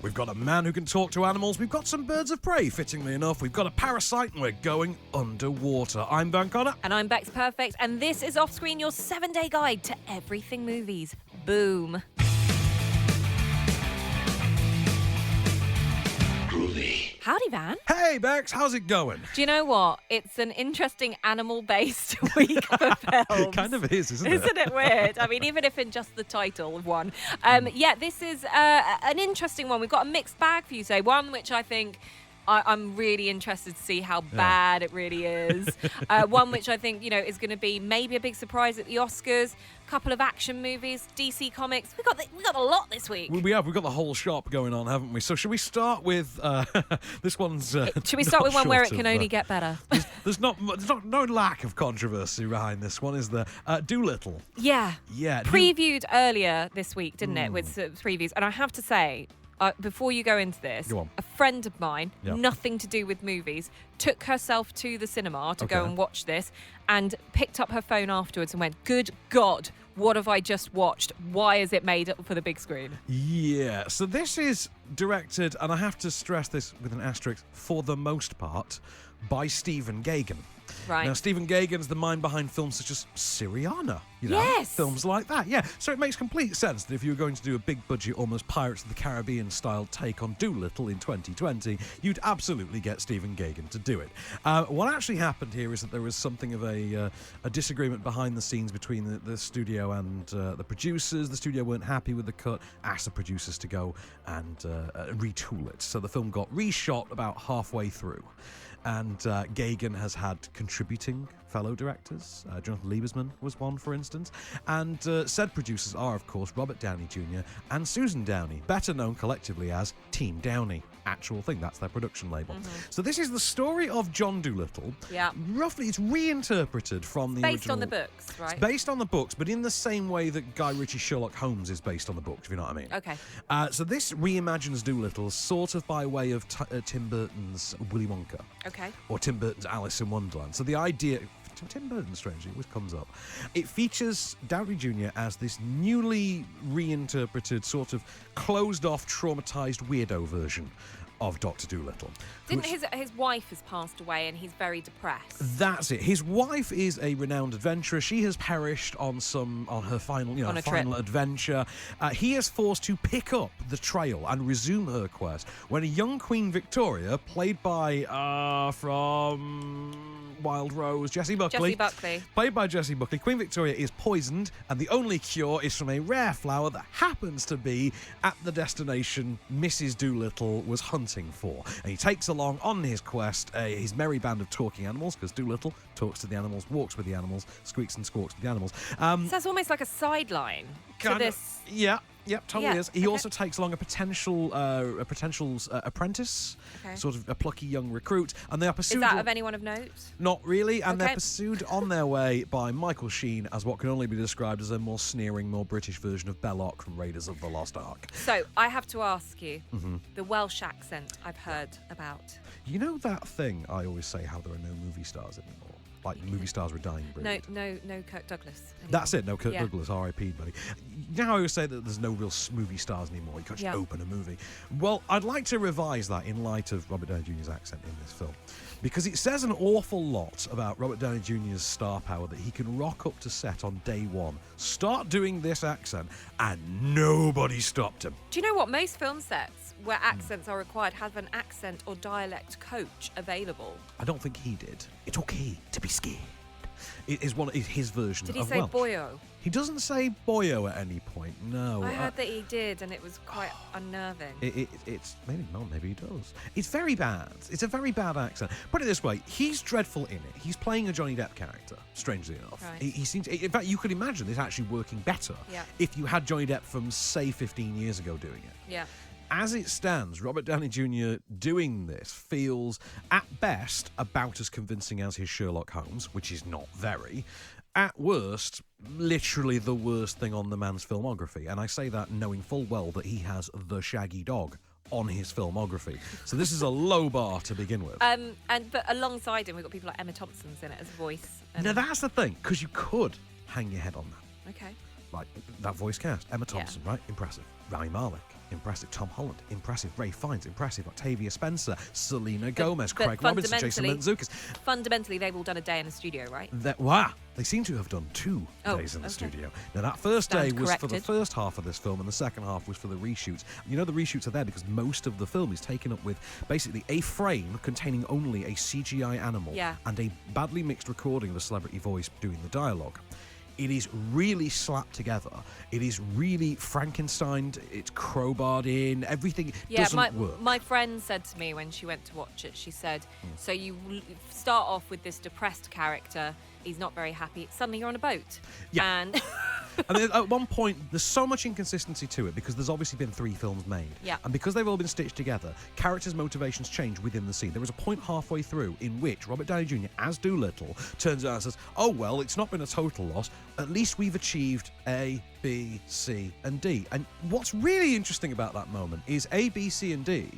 We've got a man who can talk to animals. We've got some birds of prey, fittingly enough. We've got a parasite, and we're going underwater. I'm Van Connor. And I'm Becks Perfect, and this is Offscreen, your 7-day guide to everything movies. Boom. Howdy, Van. Hey, Bex, how's it going? Do you know what? It's an interesting animal-based week for films. It kind of is, isn't it? Isn't it weird? I mean, even if in just the title of one. Yeah, this is an interesting one. We've got a mixed bag for you today. One which I think I'm really interested to see how bad it really is. One which I think, is going to be maybe a big surprise at the Oscars. A couple of action movies, DC Comics. We got a lot this week. We've got the whole shop going on, haven't we? So should we start with this one's? Should we start with one where it can only get better? There's no lack of controversy behind this one, is there? Dolittle. Yeah. Yeah. Previewed earlier this week, didn't it? With previews, and I have to say. Before you go into this, a friend of mine, nothing to do with movies, took herself to the cinema to go and watch this and picked up her phone afterwards and went, "Good God, what have I just watched? Why is it made up for the big screen?" Yeah, so this is directed, and I have to stress this with an asterisk, for the most part, by Stephen Gaghan. Right. Now, Stephen Gaghan's the mind behind films such as Syriana, Yes. films like that. Yeah, so it makes complete sense that if you were going to do a big budget, almost Pirates of the Caribbean style take on Dolittle in 2020, you'd absolutely get Stephen Gaghan to do it. What actually happened here is that there was something of a disagreement behind the scenes between the studio and the producers. The studio weren't happy with the cut, asked the producers to go and retool it. So the film got reshot about halfway through. And Gaghan has had contributing fellow directors. Jonathan Liebesman was one, for instance. And said producers are, of course, Robert Downey Jr. and Susan Downey, better known collectively as Team Downey. Actual thing, that's their production label. So this is the story of John Dolittle. Yeah. Roughly, it's reinterpreted from the original. Based on the books, right? It's based on the books, but in the same way that Guy Ritchie's Sherlock Holmes is based on the books, if you know what I mean. Okay. So this reimagines Dolittle sort of by way of Tim Burton's Willy Wonka. Okay. Or Tim Burton's Alice in Wonderland. So the idea... Tim Burton, strangely, always comes up. It features Downey Jr. as this newly reinterpreted, sort of closed-off, traumatised weirdo version of Dr. Dolittle. Didn't his wife has passed away and he's very depressed? That's it. His wife is a renowned adventurer. She has perished on her final, final adventure. He is forced to pick up the trail and resume her quest when a young Queen Victoria, played by from Wild Rose, Jessie Buckley. Played by Jessie Buckley. Queen Victoria is poisoned, and the only cure is from a rare flower that happens to be at the destination Mrs. Dolittle was hunting for. And he takes along on his quest his merry band of talking animals, because Dolittle talks to the animals, walks with the animals, squeaks and squawks with the animals. So that's almost like a sideline to this. Yeah, totally is. He also takes along a potential apprentice, sort of a plucky young recruit, and they are pursued. Is that of anyone of note? Not really, and they're pursued on their way by Michael Sheen as what can only be described as a more sneering, more British version of Belloc from Raiders of the Lost Ark. So I have to ask you, the Welsh accent I've heard about. You know that thing I always say, how there are no movie stars anymore? Like movie stars were dying breed. No Kirk Douglas anymore. That's it, no Kirk Douglas, R.I.P. buddy. You know how I always say that there's no real movie stars anymore, you can't just open a movie. Well, I'd like to revise that in light of Robert Downey Jr.'s accent in this film. Because it says an awful lot about Robert Downey Jr.'s star power that he can rock up to set on day one, start doing this accent, and nobody stopped him. Do you know what? Most film sets where accents are required have an accent or dialect coach available. I don't think he did. It's okay to be scared. It is his version of Welsh. Did he say boyo? He doesn't say boyo at any point, no. I heard that he did, and it was quite unnerving. It's maybe not, maybe he does. It's very bad. It's a very bad accent. Put it this way, he's dreadful in it. He's playing a Johnny Depp character, strangely enough. Right. He seems, in fact, you could imagine this actually working better if you had Johnny Depp from, say, 15 years ago doing it. Yeah. As it stands, Robert Downey Jr. doing this feels, at best, about as convincing as his Sherlock Holmes, which is not very. At worst, literally the worst thing on the man's filmography. And I say that knowing full well that he has the shaggy dog on his filmography. So this is a low bar to begin with. But alongside him, we've got people like Emma Thompson's in it as a voice. Now that's the thing, because you could hang your head on that. Okay. Like that voice cast. Emma Thompson, right? Impressive. Rami Malek. impressive. Tom Holland, impressive. Ray Fiennes, impressive. Octavia Spencer, Selena Gomez, but Craig Robinson, Jason Mantzoukas. Fundamentally, they've all done a day in the studio, right? Wow. They seem to have done 2 days in the studio. Now, that first day was for the first half of this film, and the second half was for the reshoots. You know, the reshoots are there because most of the film is taken up with basically a frame containing only a CGI animal and a badly mixed recording of a celebrity voice doing the dialogue. It is really slapped together. It is really Frankensteined. It's crowbarred in. Everything doesn't work. My friend said to me when she went to watch it, she said, so you start off with this depressed character. He's not very happy. Suddenly you're on a boat. Yeah. And and then at one point, there's so much inconsistency to it because there's obviously been 3 films made. Yeah. And because they've all been stitched together, characters' motivations change within the scene. There was a point halfway through in which Robert Downey Jr., as Dolittle, turns out and says, oh, well, it's not been a total loss. At least we've achieved A, B, C, and D. And what's really interesting about that moment is A, B, C, and D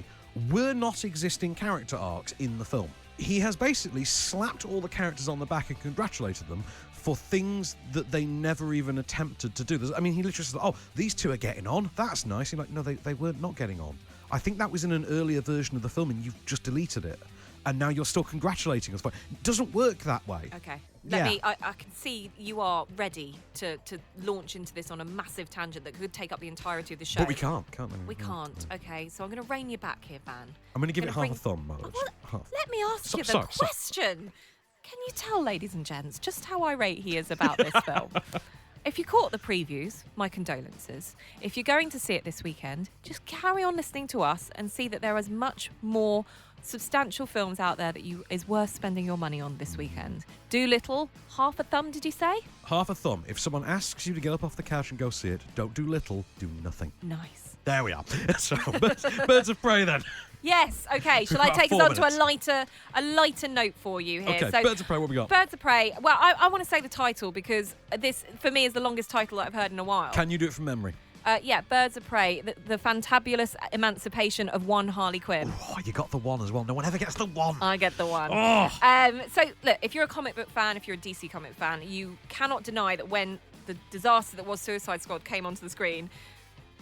were not existing character arcs in the film. He has basically slapped all the characters on the back and congratulated them for things that they never even attempted to do. I mean, he literally said, oh, these 2 are getting on. That's nice. You're like, no, they were not getting on. I think that was in an earlier version of the film and you've just deleted it. And now you're still congratulating us. It doesn't work that way. Okay. I can see you are ready to launch into this on a massive tangent that could take up the entirety of the show. But we can't we? We can't. Okay, so I'm going to rein you back here, Van. I'm going to give it half a thumb, Marge. Let me ask you the question. Can you tell, ladies and gents, just how irate he is about this film? If you caught the previews, my condolences. If you're going to see it this weekend, just carry on listening to us and see that there is much more substantial films out there that is worth spending your money on this weekend. Dolittle, half a thumb, did you say? Half a thumb. If someone asks you to get up off the couch and go see it, don't do little, do nothing. Nice. There we are. So, Birds of Prey then. Yes, okay. Shall I take us on to a lighter note for you here? Okay, so, Birds of Prey, what we got? Birds of Prey. Well, I want to say the title because this, for me, is the longest title that I've heard in a while. Can you do it from memory? Birds of Prey, the fantabulous emancipation of one Harley Quinn. Oh, you got the one as well. No one ever gets the one. I get the one. Oh. So, look, if you're a comic book fan, if you're a DC comic fan, you cannot deny that when the disaster that was Suicide Squad came onto the screen,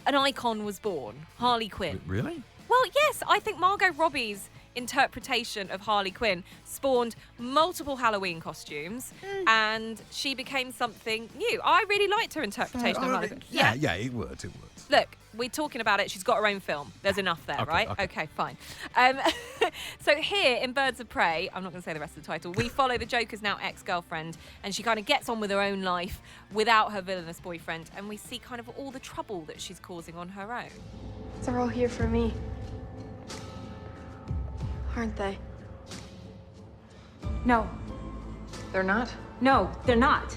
an icon was born, Harley Quinn. Really? Well, yes, I think Margot Robbie's interpretation of Harley Quinn spawned multiple Halloween costumes and she became something new. I really liked her interpretation of Harley Quinn. Yeah, it worked. Look, we're talking about it. She's got her own film. There's enough there, right? Okay, fine. So here in Birds of Prey, I'm not going to say the rest of the title, we follow the Joker's now ex-girlfriend and she kind of gets on with her own life without her villainous boyfriend and we see kind of all the trouble that she's causing on her own. They're all here for me. Aren't they? No. They're not? No, they're not.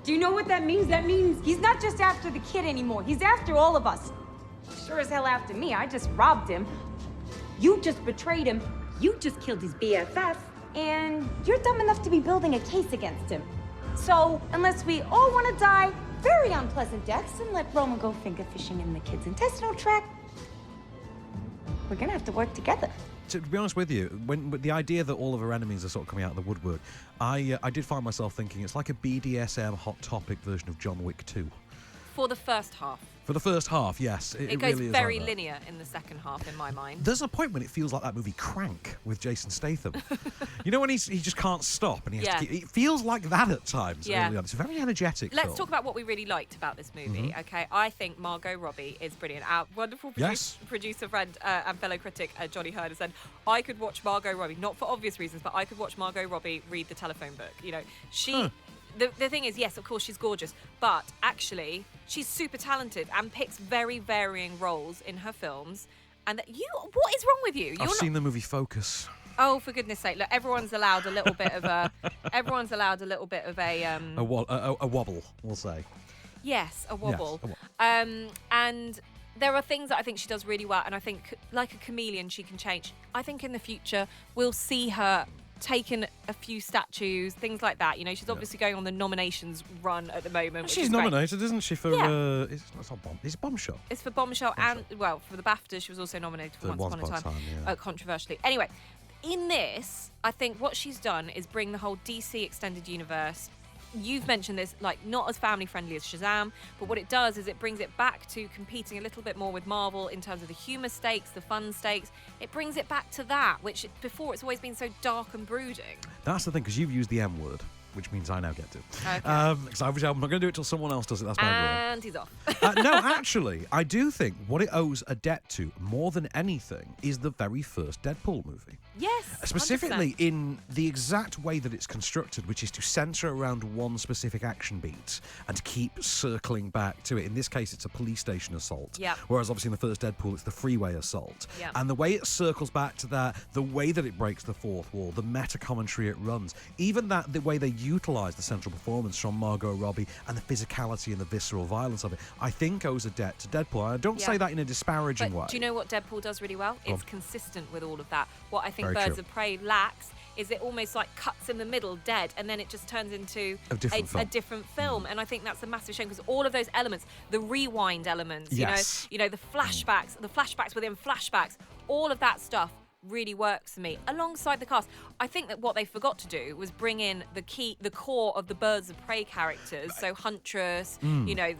Do you know what that means? That means he's not just after the kid anymore. He's after all of us. Sure as hell after me. I just robbed him. You just betrayed him. You just killed his BFF. And you're dumb enough to be building a case against him. So, unless we all want to die very unpleasant deaths and let Roman go finger fishing in the kids' intestinal tract, we're gonna have to work together. To be honest with you, when the idea that all of her enemies are sort of coming out of the woodwork, I did find myself thinking it's like a BDSM Hot Topic version of John Wick 2. For the first half. For the first half, yes. It goes really very is like linear in the second half, in my mind. There's a point when it feels like that movie Crank with Jason Statham. You know when he just can't stop and he has to keep, it feels like that at times. Yeah. Early on. It's a very energetic Let's film. talk about what we really liked about this movie, okay? I think Margot Robbie is brilliant. Our wonderful producer friend and fellow critic, Johnny Hurd, has said, I could watch Margot Robbie, not for obvious reasons, but I could watch Margot Robbie read the telephone book. You know, she... The thing is, yes, of course, she's gorgeous, but actually, she's super talented and picks very varying roles in her films. And what is wrong with you? I've seen the movie Focus. Oh, for goodness sake! Look, everyone's allowed a little bit of a wobble, we'll say. Yes, a wobble. Yes, a wobble. And there are things that I think she does really well, and I think, like a chameleon, she can change. I think in the future we'll see her taken a few statues, things like that. You know, she's obviously going on the nominations run at the moment. She's nominated, isn't she, for... It's not Bombshell. It's for Bombshell and, well, for the BAFTA, she was also nominated for Once Upon a Time. Controversially. Anyway, in this, I think what she's done is bring the whole DC extended universe you've mentioned this, like, not as family friendly as Shazam, but what it does is it brings it back to competing a little bit more with Marvel in terms of the humor stakes, the fun stakes. It brings it back to that, which before it's always been so dark and brooding. That's the thing, because you've used the M word, which means I now get to. Okay. Because obviously I'm not going to do it till someone else does it. That's my rule. And he's off. No, actually, I do think what it owes a debt to more than anything is the very first Deadpool movie. Yes. Specifically 100%. in the exact way that it's constructed, which is to center around one specific action beat and to keep circling back to it. In this case, it's a police station assault. Yep. Whereas obviously in the first Deadpool, it's the freeway assault. Yep. And the way it circles back to that, the way that it breaks the fourth wall, the meta commentary it runs, even that the way they utilize the central performance from Margot Robbie and the physicality and the visceral violence of it, I think owes a debt to Deadpool. And I don't say that in a disparaging way. But do you know what Deadpool does really well? It's consistent with all of that. What I think Very Birds true. of Prey lacks is it almost like cuts in the middle dead, and then it just turns into A different film. And I think that's a massive shame, because all of those elements, the rewind elements, Yes. you know, the flashbacks within flashbacks, all of that stuff really works for me alongside the cast. I think that what they forgot to do was bring in the core of the Birds of Prey characters. So Huntress, you know,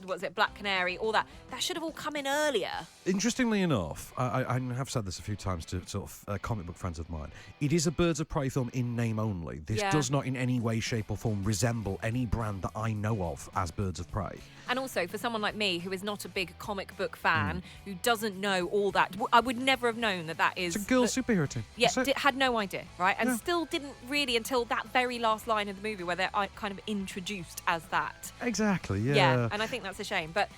what's it, Black Canary, all that. That should have all come in earlier. Interestingly enough, I have said this a few times to sort of comic book friends of mine, it is a Birds of Prey film in name only. This does not in any way, shape or form resemble any brand that I know of as Birds of Prey. And also, for someone like me, who is not a big comic book fan, who doesn't know all that, I would never have known that is... It's a girl superhero team. Yeah, That's it. had no idea, right? And still didn't really until that very last line of the movie where they're kind of introduced as that. Exactly, yeah. Yeah, and I think that's a shame. But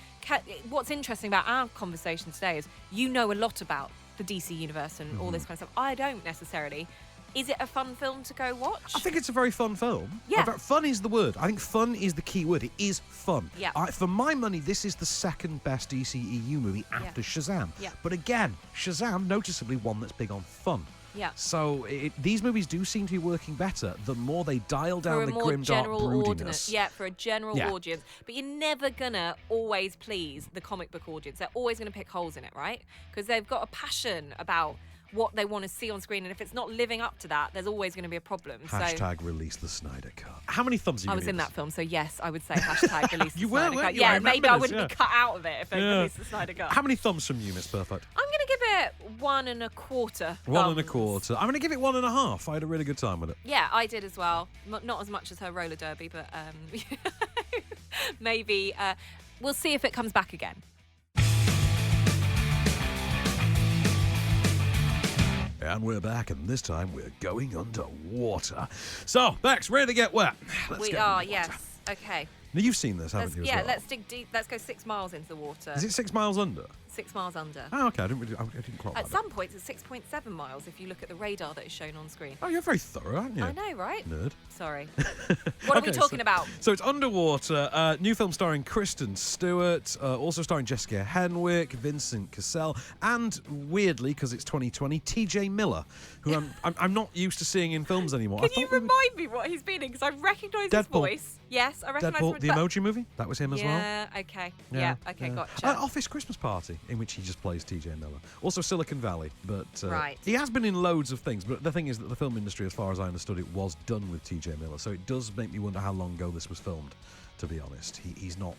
what's interesting about our conversation today is you know a lot about the DC universe and all this kind of stuff. I don't necessarily. Is it a fun film to go watch? I think it's a very fun film. Yeah. Fun is the word. I think fun is the key word. It is fun. Yeah. For my money, this is the second best DCEU movie after Shazam. Yeah. But again, Shazam, noticeably one that's big on fun. Yeah. So these movies do seem to be working better the more they dial down For a the more grim, dark general broodiness. audience. Yeah, for a general audience. But you're never gonna always please the comic book audience. They're always gonna pick holes in it, right? Because they've got a passion about what they want to see on screen, and if it's not living up to that, there's always going to be a problem. Hashtag release the Snyder Cut. How many thumbs are you I was giving in this? that film, so yes, I would say hashtag release the You were, Snyder weren't Cut. you? I Yeah, remember maybe I this, wouldn't be cut out of it if they released the Snyder Cut. How many thumbs from you, Miss Perfect? I'm going to give it 1 1/4. 1 1/4. I'm going to give it 1 1/2. I had a really good time with it. Yeah, I did as well. Not as much as her roller derby, but maybe we'll see if it comes back again. And we're back, and this time we're going underwater. So, Bex, ready to get wet? Let's We get are, underwater. yes. Okay. Now, you've seen this, haven't you? as well? Let's dig deep. Let's go 6 miles into the water. Is it 6 miles under? 6 miles under. Oh, okay. I didn't quite At like some points, it's 6.7 miles if you look at the radar that is shown on screen. that. Oh, you're very thorough, aren't you? I know, right? Nerd. Sorry. What are we talking about? So it's Underwater, new film starring Kristen Stewart, also starring Jessica Henwick, Vincent Cassell, and weirdly, because it's 2020, TJ Miller, who I'm not used to seeing in films anymore. Can you remind me what he's been in? Because I recognise his Deadpool. voice. Yes, I recognise Deadpool, his the voice. Emoji Movie? That was him as well. Yeah, okay. Yeah, okay, gotcha. Office Christmas Party, in which he just plays TJ Miller. Also Silicon Valley, but Right. he has been in loads of things. But the thing is that the film industry, as far as I understood it, was done with TJ Miller. So it does make me wonder how long ago this was filmed, to be honest. He's not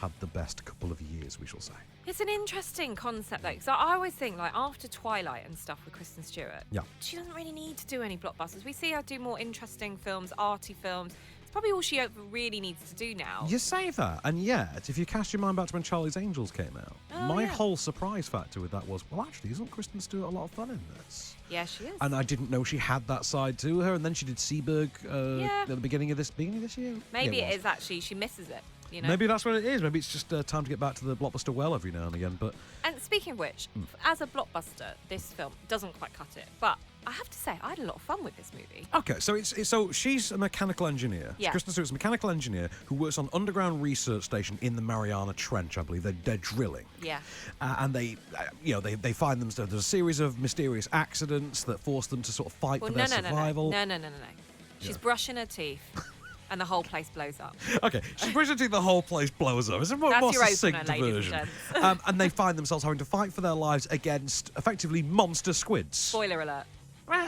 had the best couple of years, we shall say. It's an interesting concept, though, because I always think, like, after Twilight and stuff with Kristen Stewart, she doesn't really need to do any blockbusters. We see her do more interesting films, arty films. It's probably all she really needs to do now. You say that, and yet, if you cast your mind back to when Charlie's Angels came out, my whole surprise factor with that was, well, actually, isn't Kristen Stewart a lot of fun in this? Yeah, she is. And I didn't know she had that side to her, and then she did Seberg at the beginning of this year. Maybe Yeah, it is actually, she misses it. You know? Maybe that's what it is. Maybe it's just time to get back to the blockbuster well every now and again. But And speaking of which, as a blockbuster, this film doesn't quite cut it. But I have to say, I had a lot of fun with this movie. okay, so so she's a mechanical engineer. Yeah. Kristen Stewart's a mechanical engineer who works on an underground research station in the Mariana Trench, I believe. They're drilling. Yeah. And they find them. There's a series of mysterious accidents that force them to sort of fight for their survival. No. She's brushing her teeth. And the whole place blows up. Okay, she's brushing her teeth, the whole place blows up. It's a more That's your succinct opener, ladies version. and gents. And they find themselves having to fight for their lives against, effectively, monster squids. Spoiler alert.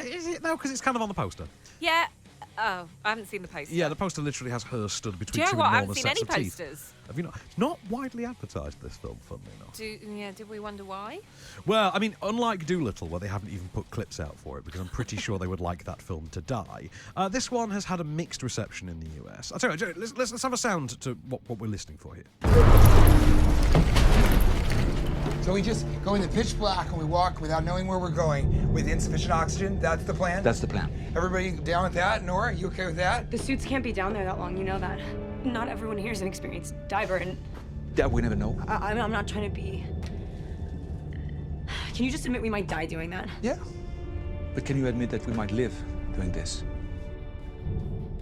Is it, though? Because it's kind of on the poster. Yeah, Oh, I haven't seen the poster. Yeah, the poster literally has her stood Do between you know two what? I haven't enormous seen sets any of teeth. posters. Have you not? It's not widely advertised, this film, funnily enough. Did we wonder why? Well, I mean, unlike Dolittle, where they haven't even put clips out for it, because I'm pretty sure they would like that film to die, this one has had a mixed reception in the US. I'll tell you what, let's have a sound to what we're listening for here. So we just go into pitch black and we walk without knowing where we're going with insufficient oxygen. That's the plan? That's the plan. Everybody down with that? Nora, you okay with that? The suits can't be down there that long, you know that. Not everyone here is an experienced diver, and That we never know. I'm not trying to be... Can you just admit we might die doing that? Yeah. But can you admit that we might live doing this?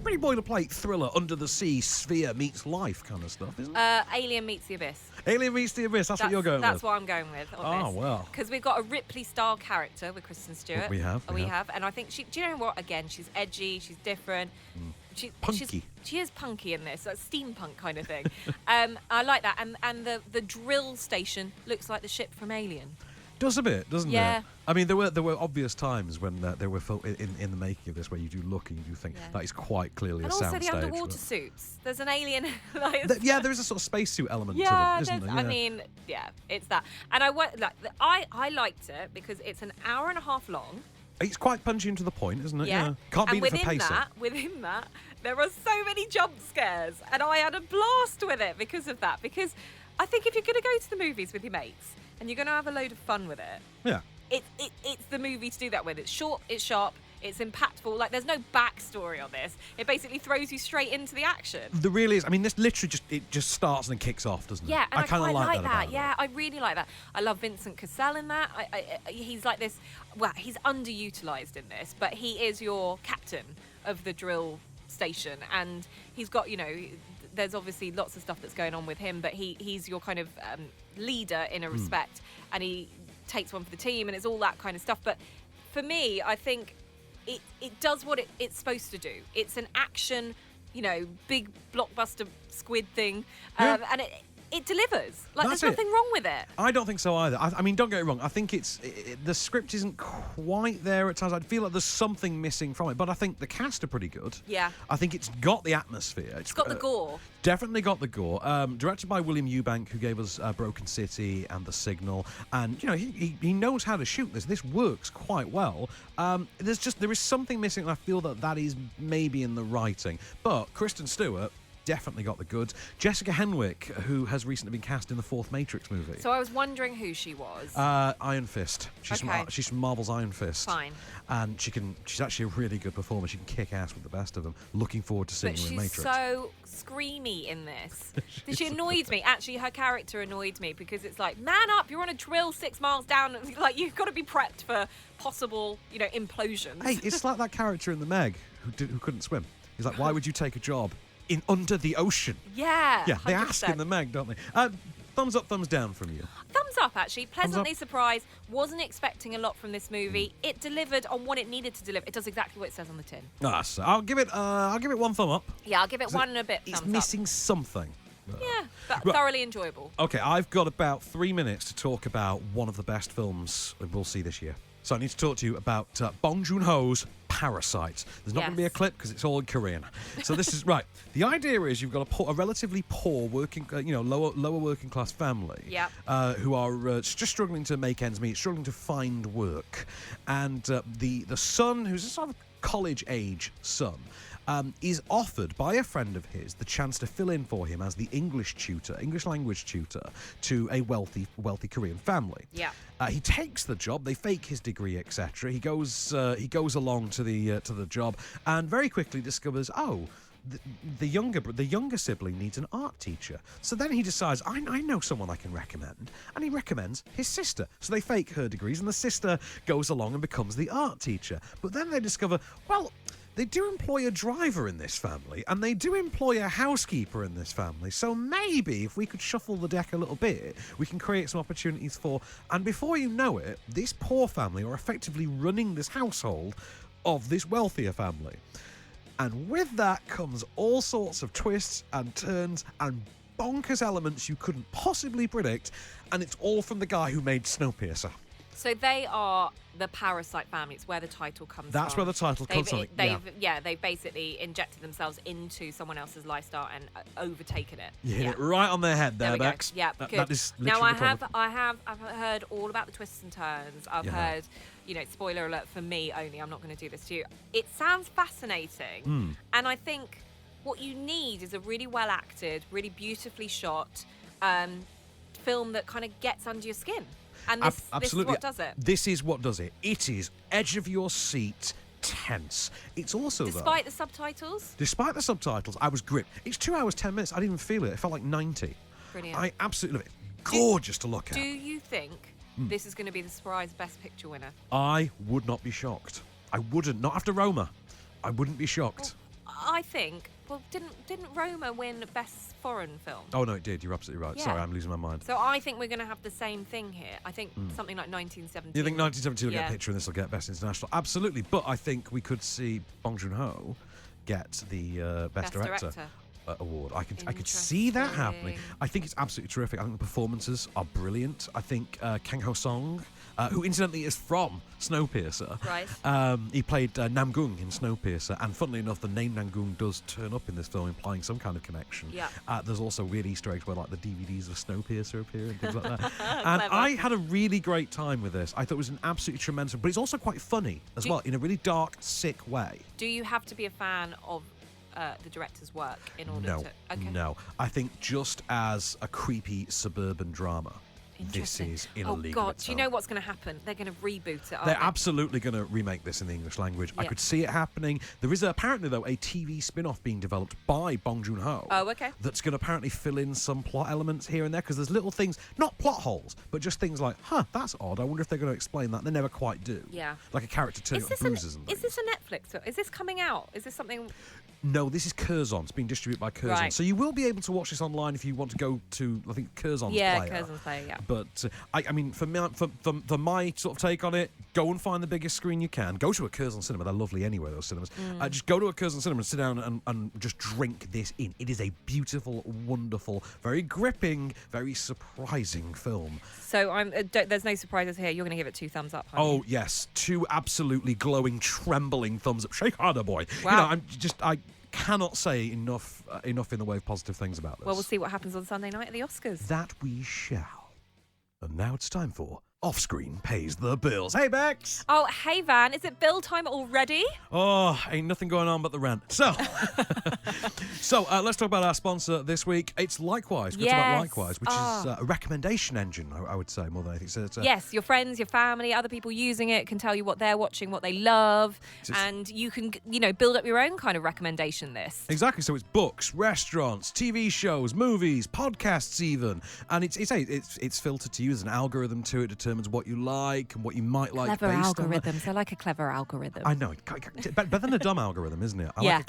Pretty boilerplate thriller, under the sea, sphere meets life kind of stuff, isn't it? Alien Meets the Abyss. Alien meets the Abyss, that's what you're going That's with. what I'm going with. Oh, well. Because we've got a Ripley-style character with Kristen Stewart. We have. And I think do you know what? Again, she's edgy, she's different. Punky. She is punky in this, like steampunk kind of thing. I like that. And the drill station looks like the ship from Alien. Does a bit, doesn't Yeah. it? I mean, there were obvious times when there were in the making of this where you do look and you do think that is quite clearly And a also soundstage. the underwater suits. There's an alien. Yeah, there is a sort of spacesuit element Yeah, to them, isn't there? I mean, yeah, it's that. And I liked it because it's an hour and a half long. It's quite punchy and to the point, isn't it? Yeah. Can't And beat it for pacing. within that, there are so many jump scares, and I had a blast with it because of that. Because I think if you're going to go to the movies with your mates and you're going to have a load of fun with it, Yeah. it's the movie to do that with. It's short, it's sharp, it's impactful. Like, there's no backstory on this. It basically throws you straight into the action. There really is. I mean, this literally just starts and then kicks off, doesn't it? Yeah, and I kinda quite like about that. it. Yeah, I really like that. I love Vincent Cassel in that. He's like this. Well, he's underutilized in this, but he is your captain of the drill station, and he's got, there's obviously lots of stuff that's going on with him, but he's your kind of leader in a respect, and he takes one for the team, and it's all that kind of stuff. But for me, I think it does what it's supposed to do. It's an action, big blockbuster squid thing, and it delivers. Like, That's there's nothing wrong with it. I don't think so either. I mean, don't get me wrong. I think the script isn't quite there at times. I feel like there's something missing from it, but I think the cast are pretty good. Yeah. I think it's got the atmosphere. It's got the gore. Definitely got the gore. Directed by William Eubank, who gave us Broken City and The Signal, and he knows how to shoot this. This works quite well. There is something missing, and I feel that is maybe in the writing. But Kristen Stewart definitely got the goods. Jessica Henwick, who has recently been cast in the fourth Matrix movie. So I was wondering who she was. Iron Fist. She's from Marvel's Iron Fist. Fine. And she's actually a really good performer. She can kick ass with the best of them. Looking forward to seeing her in Matrix. But she's so screamy in this. She annoyed me. Actually, her character annoyed me because it's like, man up, you're on a drill 6 miles down. Like, you've got to be prepped for possible, implosions. Hey, it's like that character in The Meg who couldn't swim. He's like, why would you take a job in under the ocean? Yeah. Yeah, they 100%. ask in The Meg, don't they? Thumbs up, thumbs down from you. Thumbs up, actually. Pleasantly surprised. Wasn't expecting a lot from this movie. It delivered on what it needed to deliver. It does exactly what it says on the tin. So I'll give it one thumb up. Yeah, I'll give it one and a bit It's thumbs missing something. up. Yeah, but thoroughly enjoyable. Okay, I've got about 3 minutes to talk about one of the best films that we'll see this year. So I need to talk to you about Bong Joon-ho's Parasite. There's not going to be a clip because it's all in Korean. So this is right. The idea is you've got a relatively poor working, lower working class family, who are just struggling to make ends meet, struggling to find work, and the son, who's a sort of college age son, is offered by a friend of his the chance to fill in for him as the English language tutor to a wealthy Korean family. Yeah. He takes the job. They fake his degree, etc. He goes along to the job and very quickly discovers, the younger sibling needs an art teacher. So then he decides, I know someone I can recommend, and he recommends his sister. So they fake her degrees, and the sister goes along and becomes the art teacher. But then they discover, well, they do employ a driver in this family, and they do employ a housekeeper in this family. So maybe if we could shuffle the deck a little bit, we can create some opportunities for... And before you know it, this poor family are effectively running this household of this wealthier family. And with that comes all sorts of twists and turns and bonkers elements you couldn't possibly predict, and it's all from the guy who made Snowpiercer. So they are the Parasite family. It's where the title comes from. That's where the title comes from. They've basically injected themselves into someone else's lifestyle and overtaken it. You hit it right on their head there, Becks. Yeah, that good. is Now literally I've heard all about the twists and turns. I've Yeah. heard, spoiler alert for me only. I'm not going to do this to you. It sounds fascinating, and I think what you need is a really well acted, really beautifully shot film that kind of gets under your skin. And this is what does it. This is what does it. It is edge of your seat, tense. It's also Despite the subtitles? Despite the subtitles, I was gripped. It's 2 hours, 10 minutes. I didn't even feel it. It felt like 90. Brilliant. I absolutely love it. Gorgeous to look at. Do you think this is going to be the surprise Best Picture winner? I would not be shocked. I wouldn't. Not after Roma. I wouldn't be shocked. I think. Well, didn't Roma win Best Foreign Film? Oh, no, it did. You're absolutely right. Yeah. Sorry, I'm losing my mind. So I think we're going to have the same thing here. I think something like 1917. You think 1972 will get Yeah. a picture and this will get Best International? Absolutely. But I think we could see Bong Joon-ho get the Best Director award. I could see that happening. Interesting. I think it's absolutely terrific. I think the performances are brilliant. I think Kang Ho Song, who incidentally is from Snowpiercer, Right. he played Namgung in Snowpiercer, and funnily enough, the name Namgung does turn up in this film, implying some kind of connection. Yeah. There's also weird Easter eggs where like the DVDs of Snowpiercer appear and things like that. And Clever. I had a really great time with this. I thought it was an absolutely tremendous, but it's also quite funny as well, in a really dark, sick way. Do you have to be a fan of the director's work in order to... Okay. No. I think just as a creepy suburban drama, this Interesting. is in a league Oh, of God. its Do you own. know what's going to happen? They're going to reboot it, aren't They're they? absolutely going to remake this in the English language. I Yeah. could see it happening. There is apparently, though, a TV spin-off being developed by Bong Joon-ho. Oh, okay. That's going to apparently fill in some plot elements here and there, because there's little things, not plot holes, but just things like, that's odd. I wonder if they're going to explain that. They never quite do. Yeah. Like a character turning up bruises and things. Is this a Netflix film? Is this coming out? Is this something... No, this is Curzon. It's being distributed by Curzon. Right. So you will be able to watch this online if you want to go to, I think, Curzon's player. Curzon's player, yeah. But, I mean, for my sort of take on it, go and find the biggest screen you can. Go to a Curzon cinema. They're lovely anyway, those cinemas. Just go to a Curzon cinema and sit down and just drink this in. It is a beautiful, wonderful, very gripping, very surprising film. So there's no surprises here. You're going to give it 2 thumbs up, aren't Oh, you? yes. 2 absolutely glowing, trembling thumbs up. Shake harder, boy. Wow. I cannot say enough in the way of positive things about this. Well, we'll see what happens on Sunday night at the Oscars. That we shall. And now it's time for Off-Screen Pays the Bills. Hey, Becks! Oh, hey, Van. Is it bill time already? Oh, ain't nothing going on but the rent. So, let's talk about our sponsor this week. It's Likewise. We're talking about Likewise, which is a recommendation engine, I would say, more than anything. So it's Yes, your friends, your family, other people using it can tell you what they're watching, what they love, and you can, build up your own kind of recommendation list. Exactly. So it's books, restaurants, TV shows, movies, podcasts, even, and it's filtered to you. There's an algorithm to it, determines what you like and what you might like. Clever based on that. algorithms. I like a clever algorithm. I know. Better than a dumb algorithm, isn't it? I Yeah. like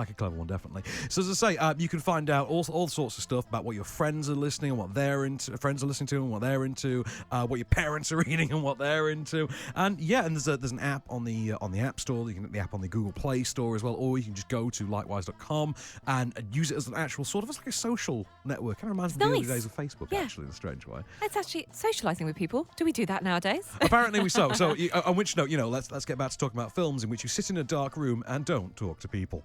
a clever one. Definitely. So as I say, you can find out all sorts of stuff about what your friends are listening and what they're into, friends are listening to and what they're into, what your parents are reading and what they're into. And there's an app on the App Store. You can get the app on the Google Play Store as well, or you can just go to likewise.com and use it as an actual sort of, it's like a social network. Kind of reminds me of the early nice. days of Facebook, Yeah. actually, in a strange way. It's actually socialising with people. Do we do that nowadays? Apparently we so. So on which note, let's get back to talking about films in which you sit in a dark room and don't talk to people.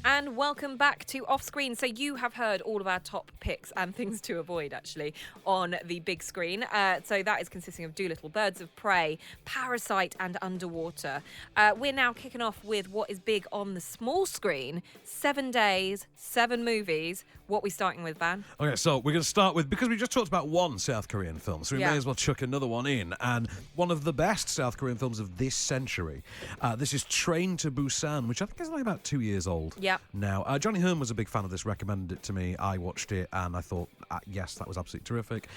And welcome back to Off Screen. So you have heard all of our top picks and things to avoid, actually, on the big screen. So that is consisting of Dolittle, Birds of Prey, Parasite, and Underwater. We're now kicking off with what is big on the small screen. 7 days, 7 movies. What are we starting with, Van? Okay, so we're going to start with, because we just talked about one South Korean film, so we Yeah. may as well chuck another one in. And one of the best South Korean films of this century. This is Train to Busan, which I think is only about 2 years old. Yeah. Now, Johnny Hearn was a big fan of this, recommended it to me. I watched it, and I thought, yes, that was absolutely terrific.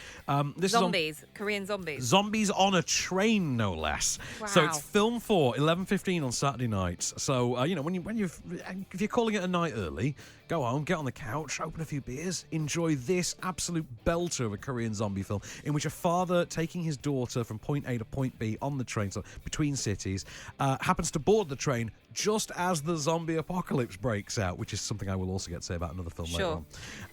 This Zombies, Korean zombies. Zombies on a train, no less. Wow. So it's film 4, 11:15 on Saturday nights. So if you're calling it a night early, go home, get on the couch, open a few beers, enjoy this absolute belter of a Korean zombie film in which a father taking his daughter from point A to point B on the train, so between cities, happens to board the train just as the zombie apocalypse breaks out, which is something I will also get to say about another film later on.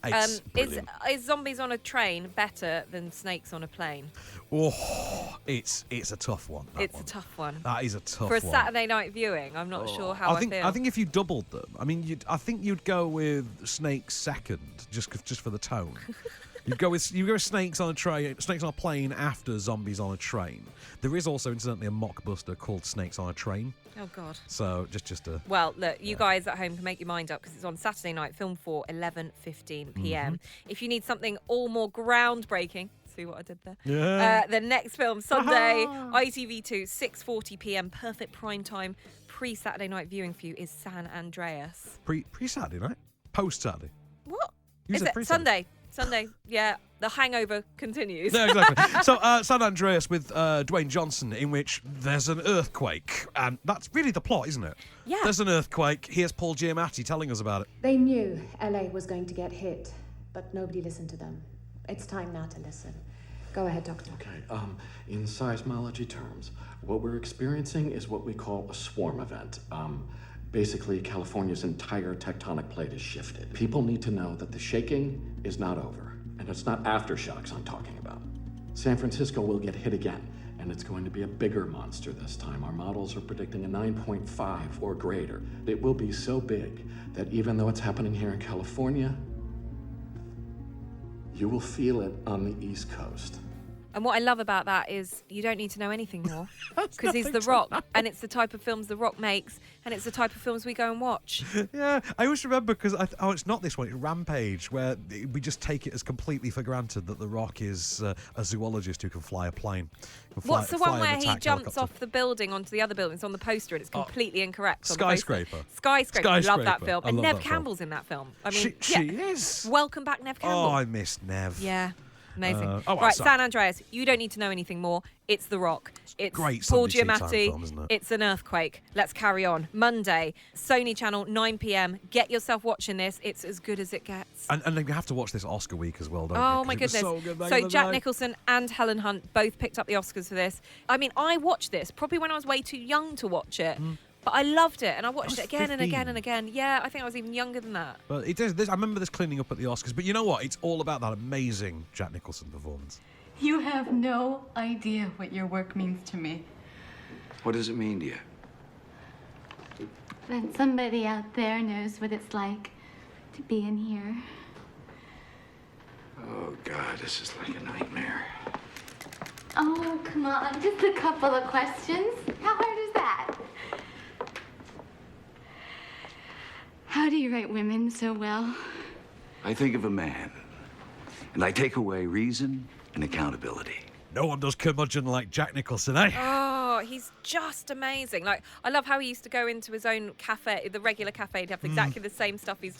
It's brilliant. Is zombies on a train better than snakes on a plane? Oh, it's a tough one. A tough one. That is a tough For a one. Saturday night viewing, I'm not sure how I feel. I think if you doubled them, I mean, I think you'd go with snakes second, just for the tone. You go with snakes on a train, snakes on a plane after zombies on a train. There is also, incidentally, a mockbuster called Snakes on a Train. Oh God! So just a. Well, look, you guys at home can make your mind up because it's on Saturday night, Film 4, 11:15 p.m. If you need something all more groundbreaking, see what I did there? Yeah. The next film, Sunday, ITV2, 6:40 p.m. Perfect prime time pre-Saturday night viewing for you is San Andreas. Pre-Saturday night? Post-Saturday? What? You Is said it pre-Saturday. Sunday, yeah. The hangover continues. Yeah, exactly. So, San Andreas with Dwayne Johnson, in which there's an earthquake. And that's really the plot, isn't it? Yeah. There's an earthquake. Here's Paul Giamatti telling us about it. They knew LA was going to get hit, but nobody listened to them. It's time now to listen. Go ahead, Doctor. Okay, in seismology terms, what we're experiencing is what we call a swarm event. Basically, California's entire tectonic plate is shifted. People need to know that the shaking is not over, and it's not aftershocks I'm talking about. San Francisco will get hit again, and it's going to be a bigger monster this time. Our models are predicting a 9.5 or greater. It will be so big that even though it's happening here in California, you will feel it on the East Coast. And what I love about that is you don't need to know anything more because he's The Rock, and it's the type of films The Rock makes, and it's the type of films we go and watch. Yeah, I always remember because it's not this one, it's Rampage, where we just take it as completely for granted that The Rock is a zoologist who can fly a plane. What's the one where he jumps off the building onto the other building? It's on the poster and it's completely incorrect. Skyscraper. Skyscraper. Love that film. And love Nev that Campbell's in that film. I mean, she is. Welcome back, Nev Campbell. Oh, I missed Nev. Yeah. Amazing. Right, San Andreas, you don't need to know anything more. It's The Rock. It's great Paul Sunday tea time Giamatti. film, isn't it? It's an earthquake. Let's carry on. Monday, Sony Channel, 9 p.m. Get yourself watching this. It's as good as it gets. And then you have to watch this Oscar week as well, don't you? Oh, my goodness. So good back So in the Jack day. Nicholson and Helen Hunt both picked up the Oscars for this. I mean, I watched this probably when I was way too young to watch it. But I loved it, and I watched it again and 15. again and again. Yeah, I think I was even younger than that. But it is. I remember this cleaning up at the Oscars. But you know what? It's all about that amazing Jack Nicholson performance. You have no idea what your work means to me. What does it mean to you? That somebody out there knows what it's like to be in here. Oh, God, this is like a nightmare. Oh, come on, just a couple of questions. How hard is that? How do you write women so well? I think of a man, and I take away reason and accountability. No one does curmudgeon like Jack Nicholson, eh? Oh, he's just amazing. Like, I love how he used to go into his own cafe, the regular cafe, he'd have exactly the same stuff. He's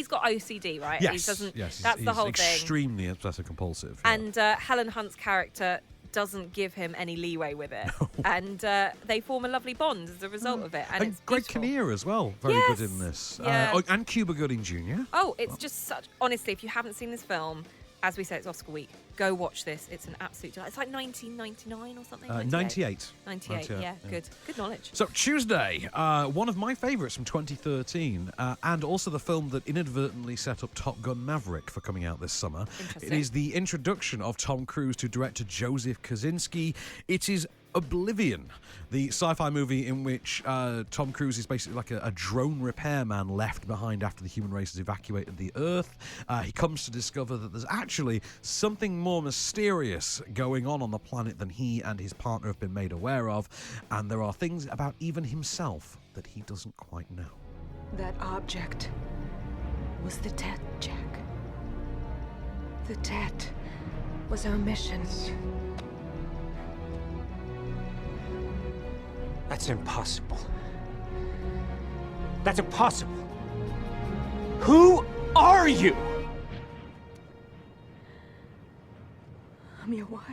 got OCD, right? Yes, He doesn't. yes. That's the whole he's thing. extremely obsessive compulsive. Yeah. And Helen Hunt's character doesn't give him any leeway with it, and they form a lovely bond as a result of it. And it's Greg beautiful. Kinnear as well, very Yes, good in this. yeah. And Cuba Gooding Jr. Oh, it's just such. Honestly, if you haven't seen this film, as we said, it's Oscar week. Go watch this. It's an absolute delight. It's like 1999 or something. 98. 98, yeah. Good knowledge. So Tuesday, one of my favourites from 2013, and also the film that inadvertently set up Top Gun Maverick for coming out this summer. It is the introduction of Tom Cruise to director Joseph Kosinski. It is Oblivion, the sci-fi movie in which Tom Cruise is basically like a drone repairman left behind after the human race has evacuated the Earth. He comes to discover that there's actually something more mysterious going on the planet than he and his partner have been made aware of, and there are things about even himself that he doesn't quite know. That object was the Tet, Jack. The Tet was our mission. That's impossible. That's impossible. Who are you? I'm your wife.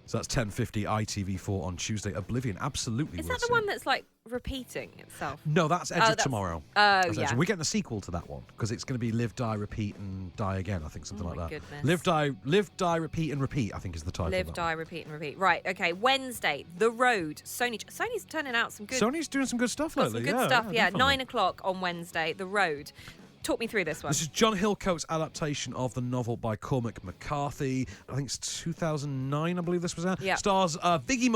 So that's 10:50 ITV4 on Tuesday. Oblivion, absolutely. Is that the one that's like repeating itself? No, that's Edge of Tomorrow. Oh, That's yeah. We're getting a sequel to that one because it's going to be Live, Die, Repeat, and Die Again. I think something like that. Goodness. Live, Die, Repeat, and Repeat. I think is the title. Live, Die, Repeat, and Repeat. Right. Okay. Wednesday, The Road. Sony's turning out some good. Sony's doing some good stuff lately. Some good stuff. Yeah. Definitely. 9:00 on Wednesday. The Road. Talk me through this one. This is John Hillcoat's adaptation of the novel by Cormac McCarthy. I think it's 2009, I believe this was out. Yeah. Stars Viggo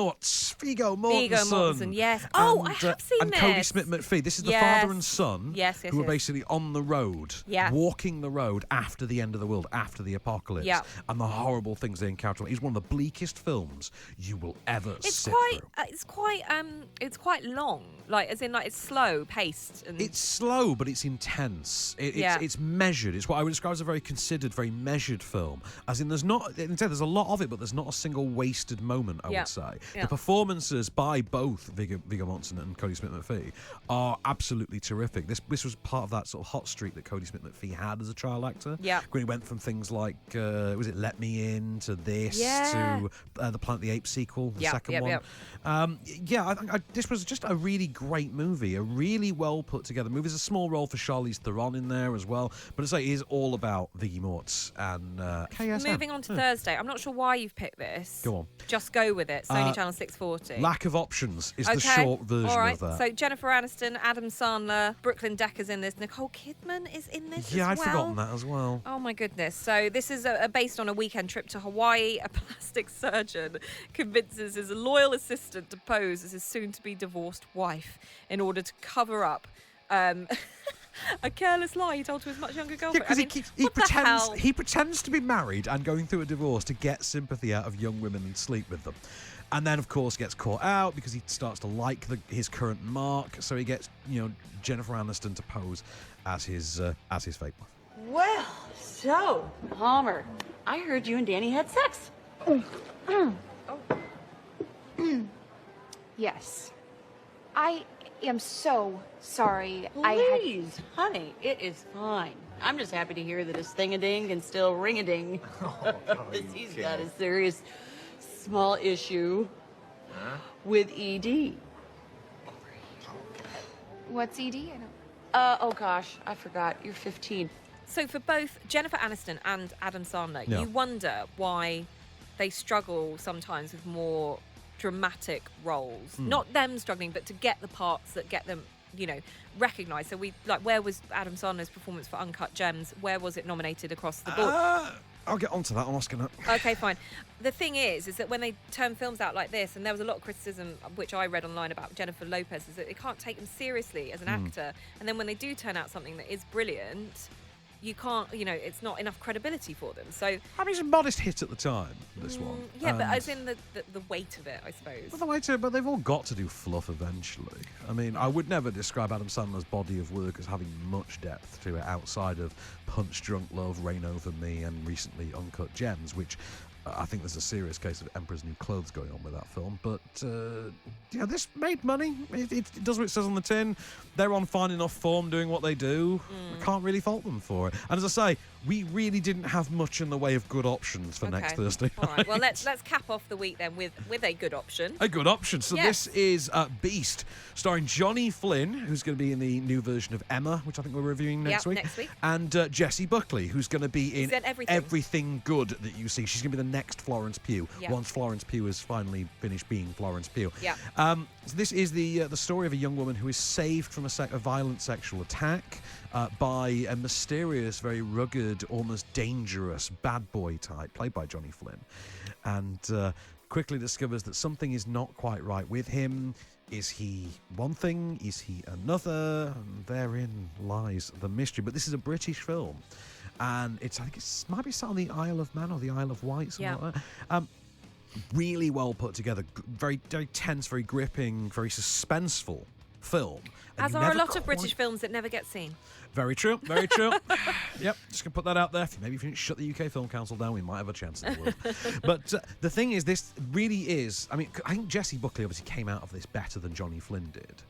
Mortensen. Yes. Oh, I have seen and this. Cody Smith-McPhee. This is the father and son who are yes. basically on the road, walking the road after the end of the world, after the apocalypse, and the horrible things they encounter. It's one of the bleakest films you will ever sit through. It's quite long. Like, as in, like, it's slow paced. And it's slow, but it's intense. It's measured. It's what I would describe as a very considered, very measured film. As in, there's a lot of it, but there's not a single wasted moment, I would say. The performances by both Viggo Mortensen and Cody Smith-McPhee are absolutely terrific. This was part of that sort of hot streak that Cody Smith-McPhee had as a child actor. Yeah. When he went from things like, was it Let Me In, to this, to the Planet of the Apes sequel, the second one. This was just a really great movie, a really well put together movie. There's a small role for Charlize Theron in there as well, but it is all about Viggo Morts and KSM. Moving on to Thursday, I'm not sure why you've picked this. Go on. Just go with it. Sony Channel 640. Lack of options is the short version of that. So Jennifer Aniston, Adam Sandler, Brooklyn Decker's in this. Nicole Kidman is in this as well. Yeah, I'd forgotten that as well. Oh my goodness. So this is based on a weekend trip to Hawaii. A plastic surgeon convinces his loyal assistant to pose as his soon-to-be divorced wife in order to cover up a careless lie he told to his much younger girlfriend. Yeah, because he pretends to be married and going through a divorce to get sympathy out of young women and sleep with them. And then, of course, gets caught out because he starts to like his current mark. So he gets, Jennifer Aniston to pose as his fake wife. Well, so, Palmer, I heard you and Danny had sex. Yes. I am so sorry. Please, honey, it is fine. I'm just happy to hear that his thing-a-ding can still ring-a-ding. He's got a serious small issue with ED. What's ED? Oh gosh, I forgot. You're 15. So for both Jennifer Aniston and Adam Sandler, you wonder why they struggle sometimes with more dramatic roles. Not them struggling, but to get the parts that get them, recognised. So where was Adam Sandler's performance for Uncut Gems? Where was it nominated across the board? I'll get onto that. I'm asking that. Okay, fine. The thing is that when they turn films out like this, and there was a lot of criticism, which I read online about Jennifer Lopez, is that they can't take them seriously as an actor. And then when they do turn out something that is brilliant, you can't, it's not enough credibility for them. So I mean, it's a modest hit at the time, this one. Yeah, but as in the weight of it, I suppose. Well, the weight of it, but they've all got to do fluff eventually. I mean, I would never describe Adam Sandler's body of work as having much depth to it outside of Punch Drunk Love, Reign Over Me, and recently Uncut Gems, which I think there's a serious case of Emperor's New Clothes going on with that film. But, this made money. It does what it says on the tin. They're on fine enough form doing what they do. I can't really fault them for it. And as I say, we really didn't have much in the way of good options for next Thursday night. All right, well, let's cap off the week then with a good option. A good option. So this is Beast, starring Johnny Flynn, who's going to be in the new version of Emma, which I think we're reviewing next week. And Jessie Buckley, who's going to be in everything good that you see. She's going to be the next Florence Pugh, once Florence Pugh has finally finished being Florence Pugh. So this is the story of a young woman who is saved from a violent sexual attack by a mysterious, very rugged, almost dangerous bad boy type, played by Johnny Flynn, and quickly discovers that something is not quite right with him. Is he one thing? Is he another? And therein lies the mystery. But this is a British film, and I think it might be set on the Isle of Man or the Isle of Wight, something like that. Really well put together, very, very tense, very gripping, very suspenseful film. As are a lot of British films that never get seen. Very true, very true. Yep, just going to put that out there. Maybe if you didn't shut the UK Film Council down, we might have a chance in the world. But the thing is, this really is... I mean, I think Jessie Buckley obviously came out of this better than Johnny Flynn did.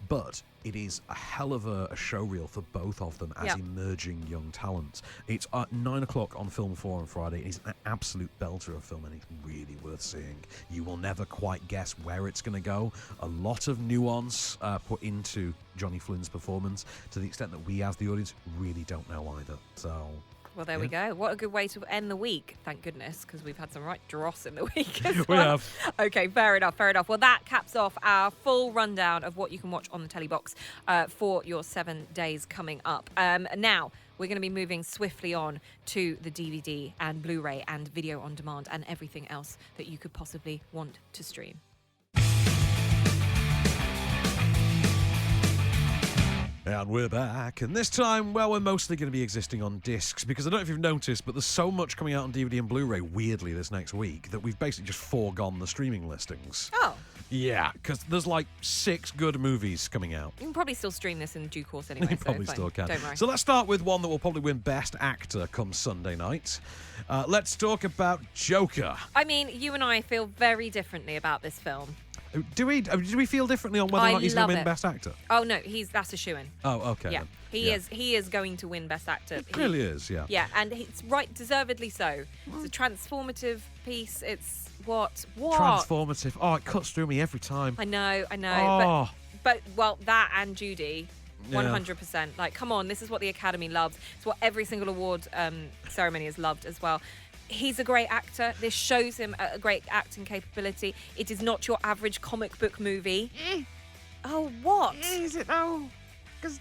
but it is a hell of a showreel for both of them as emerging young talents. It's at 9 o'clock on Film 4 on Friday. It's an absolute belter of film, and it's really worth seeing. You will never quite guess where it's going to go. A lot of nuance put into Johnny Flynn's performance, to the extent that we as the audience really don't know either. So... Well, there we go. What a good way to end the week. Thank goodness, because we've had some right dross in the week as well. We have. Okay, fair enough. Well, that caps off our full rundown of what you can watch on the telly box for your 7 days coming up. Now, we're going to be moving swiftly on to the DVD and Blu-ray and video on demand and everything else that you could possibly want to stream. And we're back, and this time, well, we're mostly going to be existing on discs, because I don't know if you've noticed, but there's so much coming out on DVD and Blu-ray, weirdly, this next week, that we've basically just foregone the streaming listings. Oh. Yeah, because there's like 6 good movies coming out. You can probably still stream this in due course anyway. You probably so still can. Don't worry. So let's start with one that will probably win Best Actor come Sunday night. Let's talk about Joker. I mean, you and I feel very differently about this film. Do we feel differently on whether or not he's going to win Best Actor? Oh no, that's a shoo-in. Oh, okay. Yeah, then. he is going to win Best Actor. It clearly is, yeah. Yeah, and it's right, deservedly so. It's a transformative piece. It's what? Transformative. Oh, it cuts through me every time. I know. Oh. But well, that and Judy. 100%. Like, come on, this is what the Academy loves. It's what every single award ceremony has loved as well. He's a great actor. This shows him a great acting capability. It is not your average comic book movie. Oh, what? Is it? Oh, because...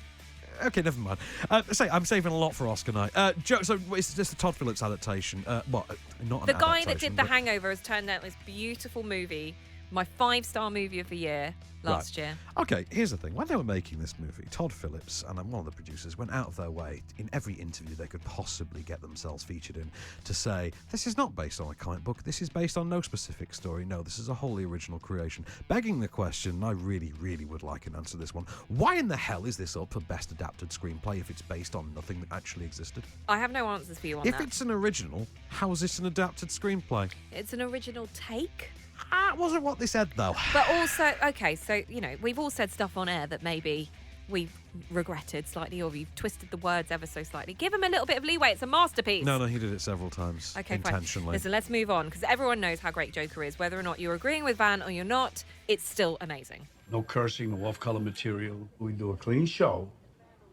Okay, never mind. I'm saving a lot for Oscar night. So it's just a Todd Phillips adaptation. Not an adaptation. The guy that did The Hangover has turned out this beautiful movie, my 5-star movie of the year last year. Okay, here's the thing. When they were making this movie, Todd Phillips and one of the producers went out of their way in every interview they could possibly get themselves featured in to say, this is not based on a comic book, this is based on no specific story, no, this is a wholly original creation. Begging the question, I really, really would like an answer to this one. Why in the hell is this up for Best Adapted Screenplay if it's based on nothing that actually existed? I have no answers for you on that. If that. it's an original, how is this an adapted screenplay? It's an original take. That wasn't what they said, though. But also, okay, so, we've all said stuff on air that maybe we've regretted slightly or we've twisted the words ever so slightly. Give him a little bit of leeway. It's a masterpiece. No, he did it several times. Okay, intentionally. Fine. Listen, let's move on, because everyone knows how great Joker is. Whether or not you're agreeing with Van or you're not, it's still amazing. No cursing, no off-color material. We do a clean show,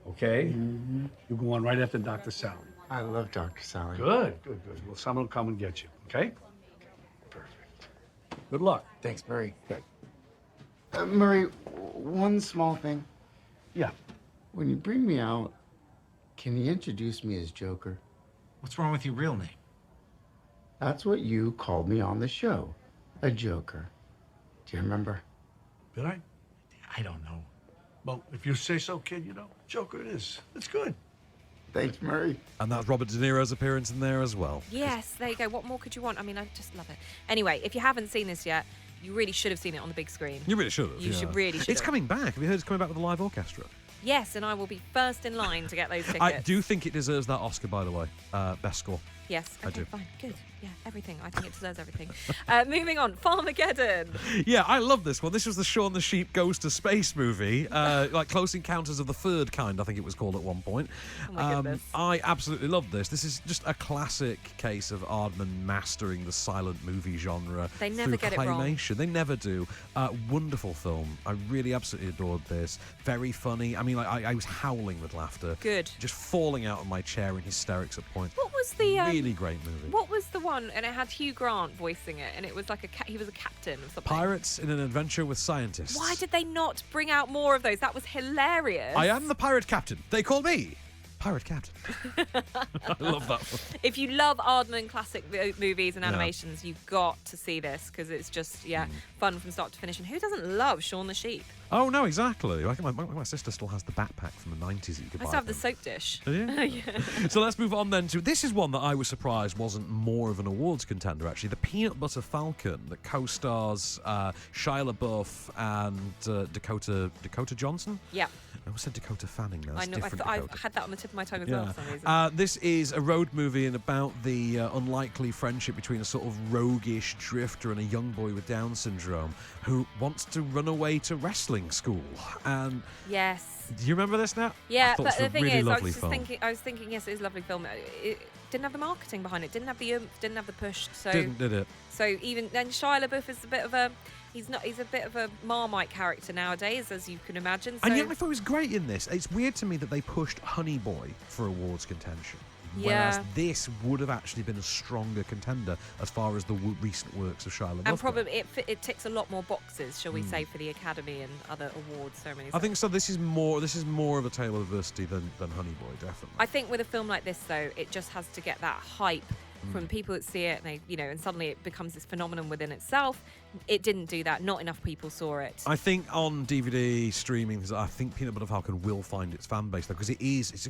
okay? Mm-hmm. You go on right after Dr. Sally. I love Dr. Sally. Good. Well, someone will come and get you, okay? Good luck. Thanks, Murray. Okay. Murray, one small thing. Yeah. When you bring me out, can you introduce me as Joker? What's wrong with your real name? That's what you called me on the show. A Joker. Do you remember? Did I? I don't know. Well, if you say so, kid, Joker it is. It's good. Thanks, Murray. And that's Robert De Niro's appearance in there as well. Yes, there you go. What more could you want? I mean, I just love it. Anyway, if you haven't seen this yet, you really should have seen it on the big screen. You really should have. You should really should. It's coming back. Have you heard it's coming back with a live orchestra? Yes, and I will be first in line to get those tickets. I do think it deserves that Oscar, by the way. Best score. Yes. Okay, I do. Fine. Good. Yeah, everything. I think it deserves everything. Moving on. Farmageddon. Yeah, I love this one. This was the Shaun the Sheep Goes to Space movie. Like Close Encounters of the Third Kind, I think it was called at one point. Oh my goodness. I absolutely love this. This is just a classic case of Aardman mastering the silent movie genre. They never get it wrong. Claymation. They never do. Wonderful film. I really absolutely adored this. Very funny. I mean, I was howling with laughter. Good. Just falling out of my chair in hysterics at points. What was the really great movie? What was the one? And it had Hugh Grant voicing it, and it was like he was a captain of something. Pirates in an Adventure with Scientists. Why did they not bring out more of those? That was hilarious. I am the pirate captain. They call me Pirate Captain. I love that one. If you love Aardman classic movies and animations, you've got to see this, because it's just fun from start to finish. And who doesn't love Shaun the Sheep? Oh no, exactly. Like my sister still has the backpack from the 90s that you could buy. I still have the soap dish. Do you? Yeah. So let's move on then to, this is one that I was surprised wasn't more of an awards contender actually. The Peanut Butter Falcon that co-stars Shia LaBeouf and Dakota Johnson. Yeah. I almost said Dakota Fanning now. I know. I've had that on the tip of my tongue as well for some reason. This is a road movie and about the unlikely friendship between a sort of roguish drifter and a young boy with Down syndrome who wants to run away to wrestling school. And yes. Do you remember this now? Yeah, I but the thing really is, I was thinking, yes, it is a lovely film. It didn't have the marketing behind it. Didn't have the oomph. Didn't have the push. So did it? So even then, Shia LaBeouf is a bit of a. He's a bit of a Marmite character nowadays, as you can imagine. So. And yet I thought he was great in this. It's weird to me that they pushed Honey Boy for awards contention. Whereas this would have actually been a stronger contender as far as the recent works of Shia LaBeouf. And probably it ticks a lot more boxes, shall we say, for the Academy and other awards ceremonies. I think so. This is more of a tale of adversity than Honey Boy, definitely. I think with a film like this, though, it just has to get that hype from people that see it, and they, and suddenly it becomes this phenomenon within itself. It didn't do that. Not enough people saw it. I think on DVD streaming, I think Peanut Butter Falcon will find its fan base though, because it's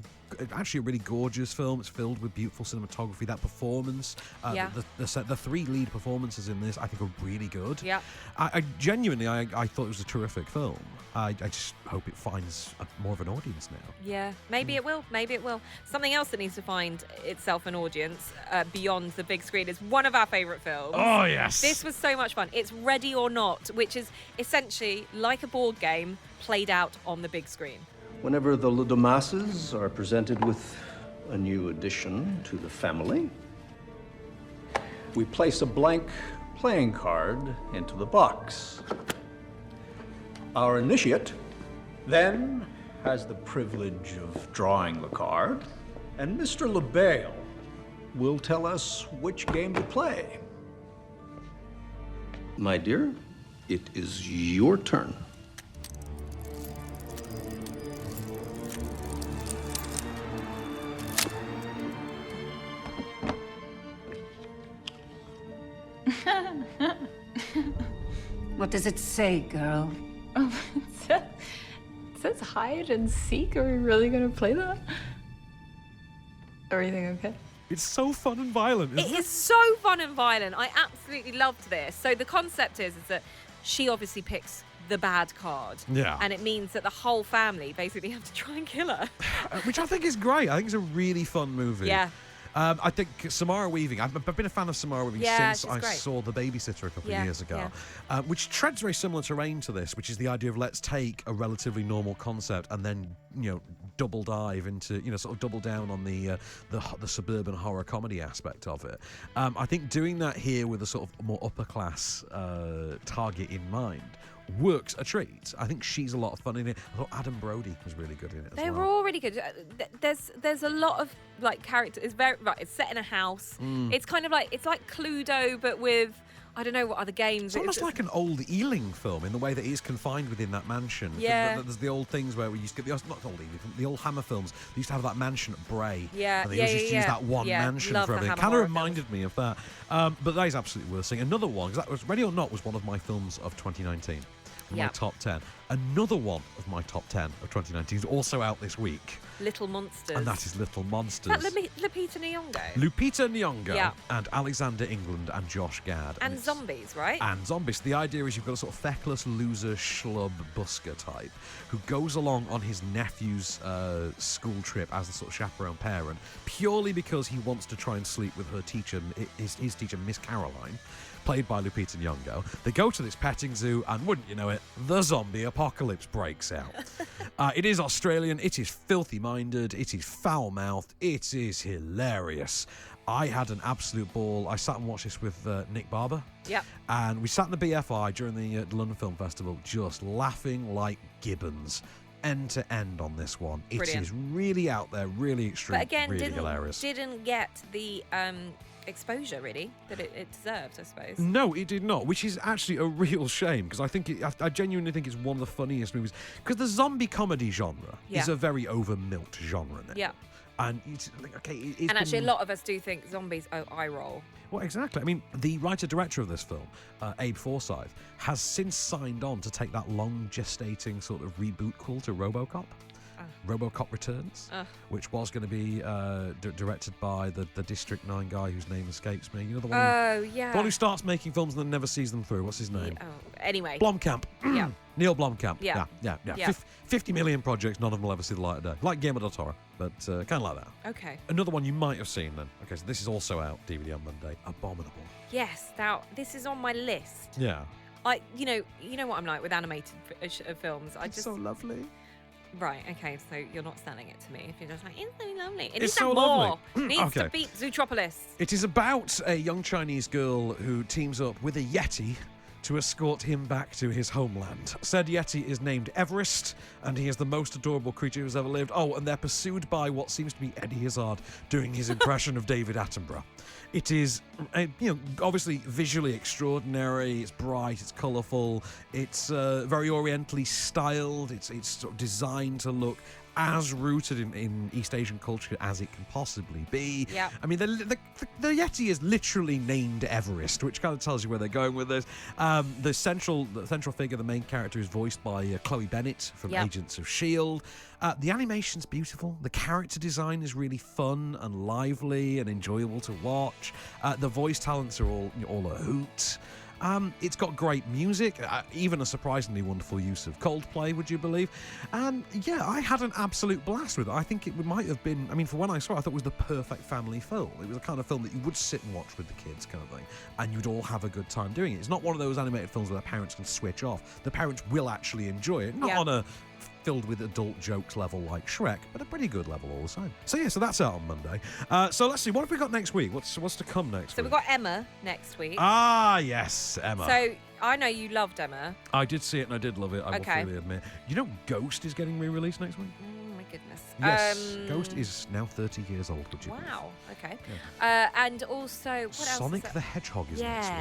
actually a really gorgeous film. It's filled with beautiful cinematography. That performance, the three lead performances in this, I think are really good. Yeah. I genuinely, I thought it was a terrific film. I just hope it finds more of an audience now. Yeah, maybe it will. Maybe it will. Something else that needs to find itself an audience beyond the big screen is one of our favourite films. Oh, yes. This was so much fun. It's Ready or Not, which is essentially like a board game played out on the big screen. Whenever the masses are presented with a new addition to the family, we place a blank playing card into the box. Our initiate then has the privilege of drawing the card, and Mr. LaBelle will tell us which game to play. My dear, it is your turn. What does it say, girl? Oh, it says hide and seek. Are we really gonna play that? Everything okay? It's so fun and violent, isn't it? It is so fun and violent. I absolutely loved this. So the concept is that she obviously picks the bad card. Yeah. And it means that the whole family basically have to try and kill her. Which I think is great. I think it's a really fun movie. Yeah. I think Samara Weaving, I've been a fan of Samara Weaving since I saw The Babysitter a couple of years ago, which treads very similar terrain to this, which is the idea of let's take a relatively normal concept and then, double dive into, sort of double down on the suburban horror comedy aspect of it. I think doing that here with a sort of more upper class target in mind works a treat. I think she's a lot of fun in it. I thought Adam Brody was really good in it as They well. were all really good. There's a lot of character. It's very It's set in a house. It's kind of it's like Cluedo, but with I don't know what other games. It's almost like an old Ealing film in the way that he is confined within that mansion. Yeah. There's the old things where we used to get not old Ealing, the old Hammer films. They used to have that mansion at Bray. Yeah. And they always used to use that one mansion Love for the everything. Hammer Kind of horror reminded me of that. But that is absolutely worth seeing. Another one, because that was Ready or Not was one of my films of 2019. My top 10. Another one of my top 10 of 2019 is also out this week. Little Monsters. And that is Little Monsters. Is that Lupita Nyong'o? Lupita Nyong'o Yeah. and Alexander England and Josh Gad. And zombies, right? And zombies. The idea is you've got a sort of feckless loser schlub busker type who goes along on his nephew's school trip as the sort of chaperone parent purely because he wants to try and sleep with her teacher, his teacher, Miss Caroline, played by Lupita Nyong'o. They go to this petting zoo, and wouldn't you know it, the zombie apocalypse breaks out. It is Australian, it is filthy-minded, it is foul-mouthed, it is hilarious. I had an absolute ball. I sat and watched this with Nick Barber. Yep. And we sat in the BFI during the London Film Festival just laughing like gibbons. End to end on this one. Brilliant. It is really out there, really extreme, But again, really hilarious. didn't get the exposure really that it deserved, I suppose. No, it did not, which is actually a real shame because I genuinely think it's one of the funniest movies because the zombie comedy genre is a very over-milked genre now. Yeah. And it's like, okay, and actually, a lot of us do think zombies. Oh, eye roll. Well, exactly. I mean, the writer-director of this film, Abe Forsyth, has since signed on to take that long gestating sort of reboot call to RoboCop. RoboCop Returns, which was going to be directed by the District 9 guy whose name escapes me. You know, the one, the one who starts making films and then never sees them through. What's his name? Anyway. Blomkamp. Yeah. Neil Blomkamp. Yeah. 50 million projects, none of them will ever see the light of day. Like Guillermo del Toro, but kind of like that. Okay. Another one you might have seen then. Okay, so this is also out DVD on Monday. Abominable. Yes. Now, this is on my list. Yeah. You know what I'm like with animated films. It's so lovely. Right, okay, so you're not selling it to me if you're just like, it's so lovely. It It's needs to so have more. lovely. It needs Okay. to beat Zootropolis. It is about a young Chinese girl who teams up with a Yeti to escort him back to his homeland. Said Yeti is named Everest, and he is the most adorable creature who's ever lived. Oh, and they're pursued by what seems to be Eddie Izzard doing his impression of David Attenborough. It is, obviously visually extraordinary. It's bright, it's colourful, it's very orientally styled. It's sort of designed to look as rooted in East Asian culture as it can possibly be. Yep. I mean, the Yeti is literally named Everest, which kind of tells you where they're going with this. The central figure, the main character, is voiced by Chloe Bennett from Agents of S.H.I.E.L.D. The animation's beautiful. The character design is really fun and lively and enjoyable to watch. The voice talents are all a hoot. It's got great music, even a surprisingly wonderful use of Coldplay, would you believe? And yeah, I had an absolute blast with it. I think it might have been, for when I saw it, I thought it was the perfect family film. It was the kind of film that you would sit and watch with the kids kind of thing, and you'd all have a good time doing it. It's not one of those animated films where the parents can switch off. The parents will actually enjoy it, not on a filled with adult jokes level like Shrek, but a pretty good level all the same. So that's out on Monday. So let's see, what have we got next week? What's to come next week? So we've got Emma next week. Ah, yes, Emma. So I know you loved Emma. I did see it and I did love it, I will freely admit. You know Ghost is getting re-released next week? Oh my goodness. Yes, Ghost is now 30 years old, would you believe? Wow, okay. Yeah. And also, what else? Sonic the Hedgehog is next week.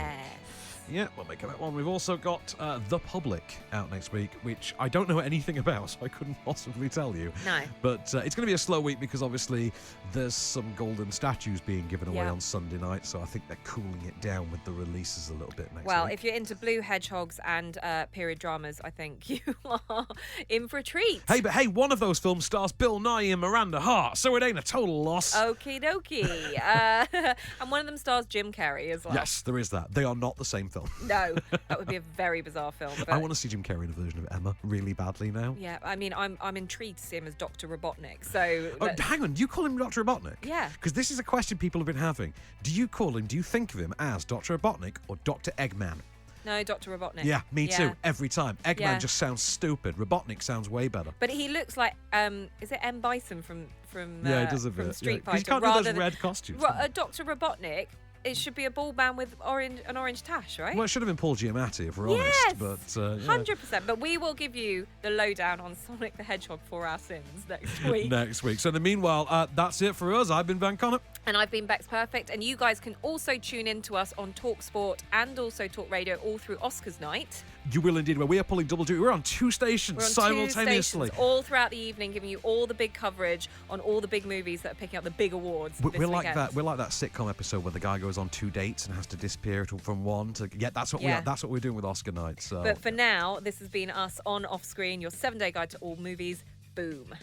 Yeah, we'll make that one. We've also got The Public out next week, which I don't know anything about, so I couldn't possibly tell you. No. But it's going to be a slow week because obviously there's some golden statues being given away on Sunday night, so I think they're cooling it down with the releases a little bit next week. Well, if you're into blue hedgehogs and period dramas, I think you are in for a treat. Hey, one of those films stars Bill Nighy and Miranda Hart, so it ain't a total loss. Okie dokie. And one of them stars Jim Carrey as well. Yes, there is that. They are not the same film. No, that would be a very bizarre film. But I want to see Jim Carrey in a version of Emma really badly now. Yeah, I'm intrigued to see him as Dr. Robotnik. So hang on, do you call him Dr. Robotnik? Yeah. Because this is a question people have been having. Do you think of him as Dr. Robotnik or Dr. Eggman? No, Dr. Robotnik. Yeah, me too. Every time. Eggman just sounds stupid. Robotnik sounds way better. But he looks like is it M. Bison from he does a from bit. Street Yeah. Fighter? He can't do those red costumes. Dr. Robotnik. It should be a ball band with an orange tash, right? Well, it should have been Paul Giamatti, if we're honest. But 100%. But we will give you the lowdown on Sonic the Hedgehog for our sins next week. next week. So in the meanwhile, that's it for us. I've been Van Connor. And I've been Becks Perfect. And you guys can also tune in to us on TalkSport and also Talk Radio all through Oscars night. You will indeed. Well, we are pulling double duty. We're on two stations simultaneously. 2 stations all throughout the evening, giving you all the big coverage on all the big movies that are picking up the big awards. We're like that. We're like that sitcom episode where the guy goes on 2 dates and has to disappear from one to that's what we are. That's what we're doing with Oscar night. So. But for now, this has been us on Off Screen, your 7-day guide to all movies. Boom.